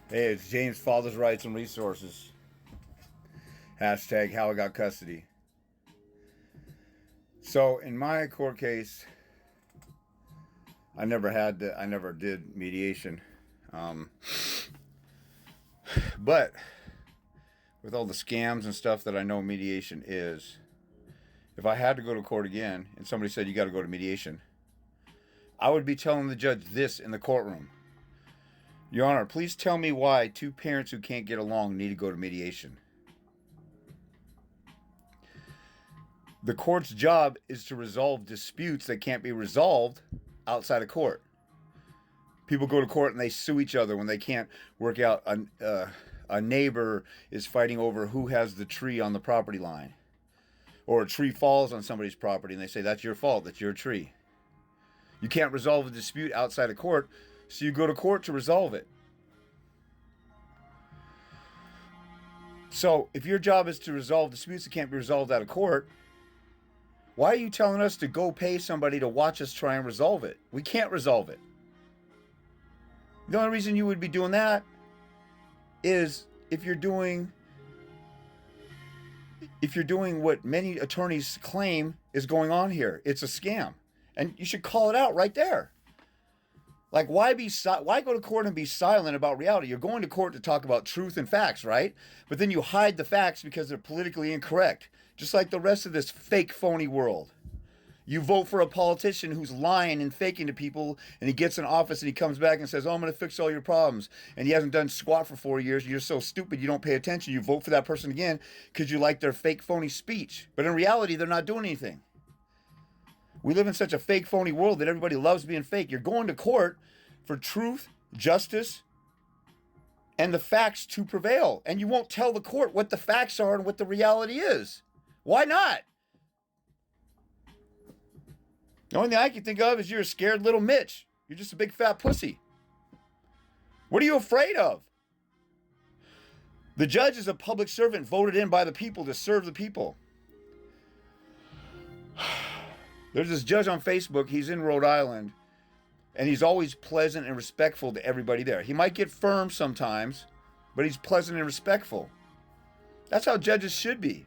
Hey, it's James, Father's Rights and Resources. Hashtag how I got custody. So in my court case, I never did mediation. Um, but with all the scams and stuff that I know mediation is, if I had to go to court again and somebody said you got to go to mediation, I would be telling the judge this in the courtroom. Your Honor, please tell me why two parents who can't get along need to go to mediation. The court's job is to resolve disputes that can't be resolved outside of court. People go to court and they sue each other when they can't work out. A neighbor is fighting over who has the tree on the property line. Or a tree falls on somebody's property and they say, that's your fault, that's your tree. You can't resolve a dispute outside of court, so you go to court to resolve it. So if your job is to resolve disputes that can't be resolved out of court, why are you telling us to go pay somebody to watch us try and resolve it? We can't resolve it. The only reason you would be doing that is if you're doing what many attorneys claim is going on here. It's a scam. And you should call it out right there. Like, why go to court and be silent about reality? You're going to court to talk about truth and facts, right? But then you hide the facts because they're politically incorrect. Just like the rest of this fake, phony world. You vote for a politician who's lying and faking to people, and he gets in office and he comes back and says, oh, I'm going to fix all your problems. And he hasn't done squat for 4 years. You're so stupid you don't pay attention. You vote for that person again because you like their fake, phony speech. But in reality, they're not doing anything. We live in such a fake, phony world that everybody loves being fake. You're going to court for truth, justice, and the facts to prevail. And you won't tell the court what the facts are and what the reality is. Why not? The only thing I can think of is you're a scared little Mitch. You're just a big fat pussy. What are you afraid of? The judge is a public servant voted in by the people to serve the people. There's this judge on Facebook. He's in Rhode Island. And he's always pleasant and respectful to everybody there. He might get firm sometimes, but he's pleasant and respectful. That's how judges should be.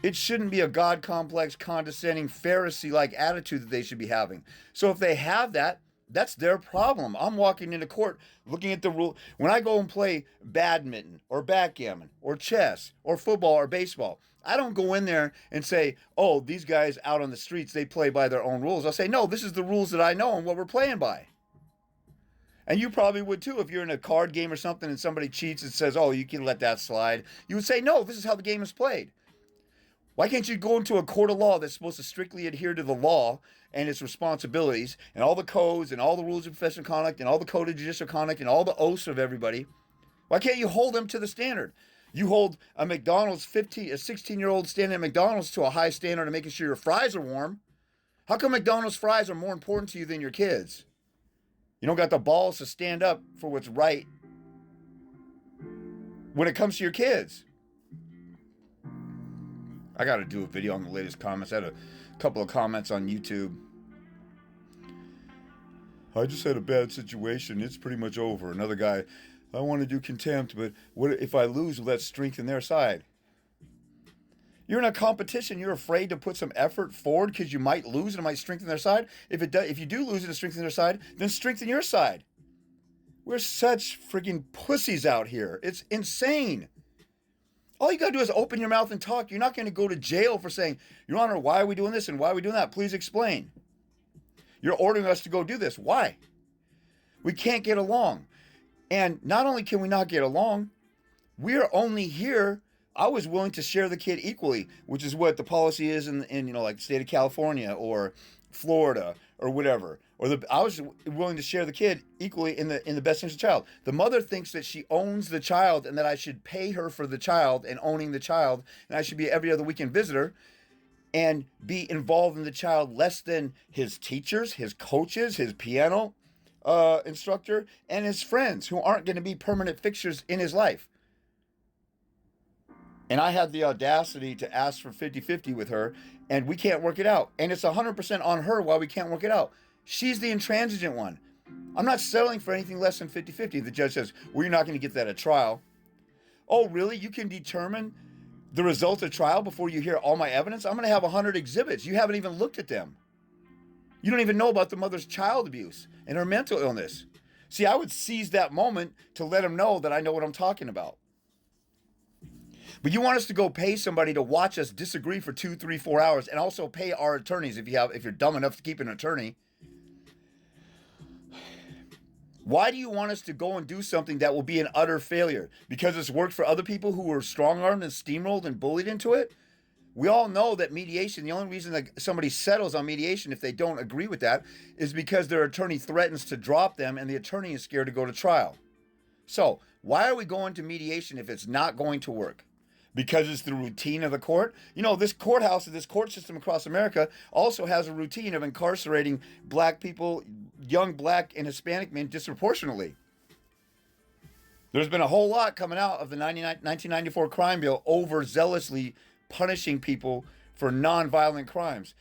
It shouldn't be a God complex, condescending, Pharisee-like attitude that they should be having. So if they have that, that's their problem. I'm walking into court looking at the rule. When I go and play badminton or backgammon or chess or football or baseball, I don't go in there and say, oh, these guys out on the streets, they play by their own rules. I'll say, no, this is the rules that I know and what we're playing by. And you probably would too if you're in a card game or something and somebody cheats and says, oh, you can let that slide. You would say, no, this is how the game is played. Why can't you go into a court of law that's supposed to strictly adhere to the law and its responsibilities and all the codes and all the rules of professional conduct and all the code of judicial conduct and all the oaths of everybody? Why can't you hold them to the standard? You hold a 16-year-old standing at McDonald's to a high standard of making sure your fries are warm. How come McDonald's fries are more important to you than your kids? You don't got the balls to stand up for what's right when it comes to your kids. I got to do a video on the latest comments. I had a couple of comments on YouTube. I just had a bad situation. It's pretty much over. Another guy, I want to do contempt, but what if I lose? Will that strengthen their side? You're in a competition. You're afraid to put some effort forward because you might lose and it might strengthen their side. If you do lose and it strengthens their side, then strengthen your side. We're such freaking pussies out here. It's insane. All you got to do is open your mouth and talk. You're not going to go to jail for saying, Your Honor, why are we doing this and why are we doing that? Please explain. You're ordering us to go do this. Why? We can't get along. And not only can we not get along, we're only here. I was willing to share the kid equally, which is what the policy is in like the state of California or Florida or whatever. I was willing to share the kid equally in the best interest of the child. The mother thinks that she owns the child and that I should pay her for the child and owning the child, and I should be every other weekend visitor and be involved in the child less than his teachers, his coaches, his piano instructor, and his friends who aren't going to be permanent fixtures in his life. And I had the audacity to ask for 50-50 with her, and we can't work it out. And it's 100% on her why we can't work it out. She's the intransigent one. I'm not settling for anything less than 50-50. The judge says, well, you're not going to get that at trial. Oh, really? You can determine the result of trial before you hear all my evidence? I'm going to have 100 exhibits. You haven't even looked at them. You don't even know about the mother's child abuse and her mental illness. See, I would seize that moment to let them know that I know what I'm talking about. But you want us to go pay somebody to watch us disagree for 2, 3, 4 hours, and also pay our attorneys if you're dumb enough to keep an attorney. Why do you want us to go and do something that will be an utter failure? Because it's worked for other people who were strong-armed and steamrolled and bullied into it? We all know that mediation, the only reason that somebody settles on mediation if they don't agree with that is because their attorney threatens to drop them and the attorney is scared to go to trial. So, why are we going to mediation if it's not going to work? Because it's the routine of the court? You know, this courthouse, this court system across America also has a routine of incarcerating black people, young black and Hispanic men disproportionately. There's been a whole lot coming out of the 1994 crime bill overzealously punishing people for non-violent crimes.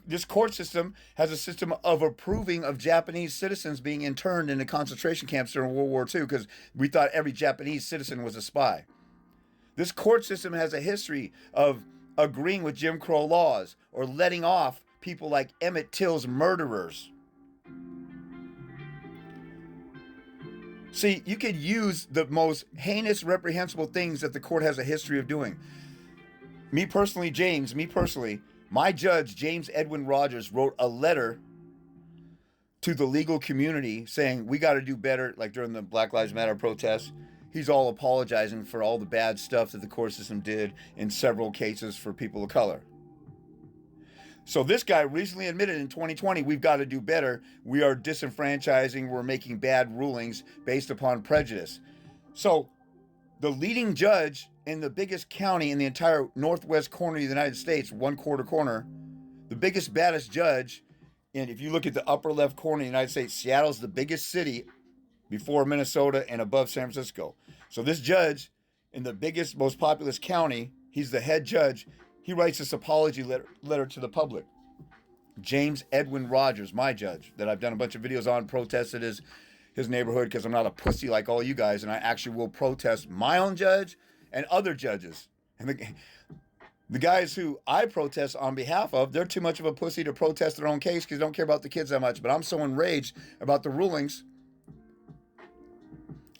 This court system has a system of approving of Japanese citizens being interned into concentration camps during World War II because we thought every Japanese citizen was a spy. This court system has a history of agreeing with Jim Crow laws or letting off people like Emmett Till's murderers. See, you could use the most heinous, reprehensible things that the court has a history of doing. Me personally, my judge, James Edwin Rogers, wrote a letter to the legal community saying, we got to do better, like during the Black Lives Matter protests. He's all apologizing for all the bad stuff that the court system did in several cases for people of color. So this guy recently admitted in 2020, we've got to do better. We are disenfranchising. We're making bad rulings based upon prejudice. So the leading judge in the biggest county in the entire northwest corner of the United States, 1/4 corner, the biggest, baddest judge, and if you look at the upper left corner of the United States, Seattle's the biggest city before Minnesota and above San Francisco. So this judge in the biggest, most populous county, he's the head judge. He writes this apology letter to the public. James Edwin Rogers, my judge, that I've done a bunch of videos on, protested his neighborhood because I'm not a pussy like all you guys, and I actually will protest my own judge and other judges. And the guys who I protest on behalf of, they're too much of a pussy to protest their own case because they don't care about the kids that much. But I'm so enraged about the rulings,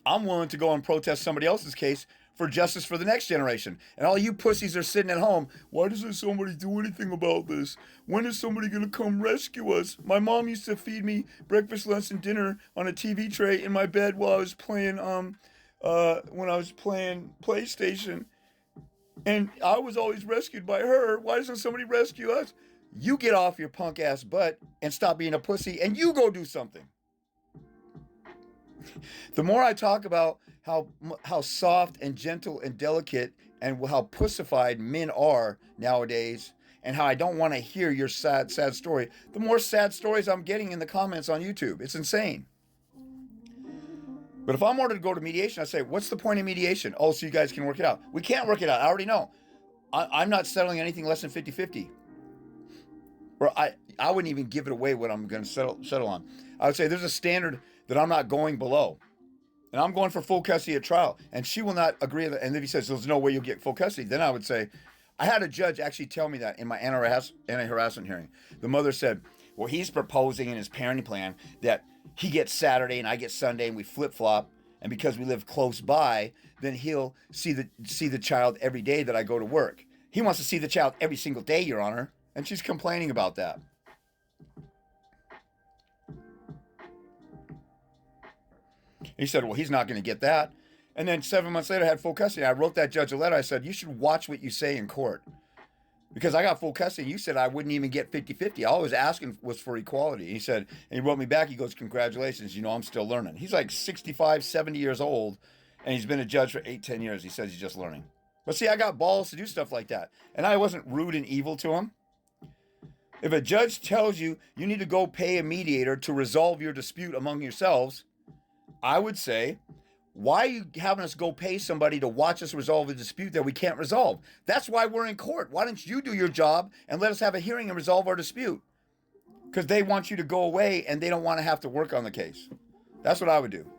I'm willing to go and protest somebody else's case for justice for the next generation. And all you pussies are sitting at home, why doesn't somebody do anything about this? When is somebody going to come rescue us? My mom used to feed me breakfast, lunch, and dinner on a TV tray in my bed while I was playing, when I was playing PlayStation. And I was always rescued by her. Why doesn't somebody rescue us? You get off your punk ass butt and stop being a pussy and you go do something. The more I talk about how soft and gentle and delicate and how pussified men are nowadays and how I don't want to hear your sad story, the more sad stories I'm getting in the comments on YouTube. It's insane. But if I'm ordered to go to mediation, I say, what's the point of mediation? Oh, so you guys can work it out. We can't work it out. I already know. I'm not settling anything less than 50-50. Or I wouldn't even give it away what I'm going to settle on. I would say there's a standard that I'm not going below. And I'm going for full custody at trial. And she will not agree. And if he says there's no way you'll get full custody, then I would say, I had a judge actually tell me that in my anti-harassment hearing. The mother said, well, he's proposing in his parenting plan that he gets Saturday and I get Sunday and we flip-flop. And because we live close by, then he'll see the child every day that I go to work. He wants to see the child every single day, Your Honor. And she's complaining about that. He said, well, he's not going to get that. And then 7 months later, I had full custody. I wrote that judge a letter. I said, you should watch what you say in court. Because I got full custody. You said I wouldn't even get 50-50. All I was asking was for equality. He said, and he wrote me back. He goes, congratulations. You know, I'm still learning. He's like 65, 70 years old. And he's been a judge for 8-10 years. He says he's just learning. But see, I got balls to do stuff like that. And I wasn't rude and evil to him. If a judge tells you you need to go pay a mediator to resolve your dispute among yourselves, I would say, why are you having us go pay somebody to watch us resolve a dispute that we can't resolve? That's why we're in court. Why don't you do your job and let us have a hearing and resolve our dispute? Because they want you to go away and they don't want to have to work on the case. That's what I would do.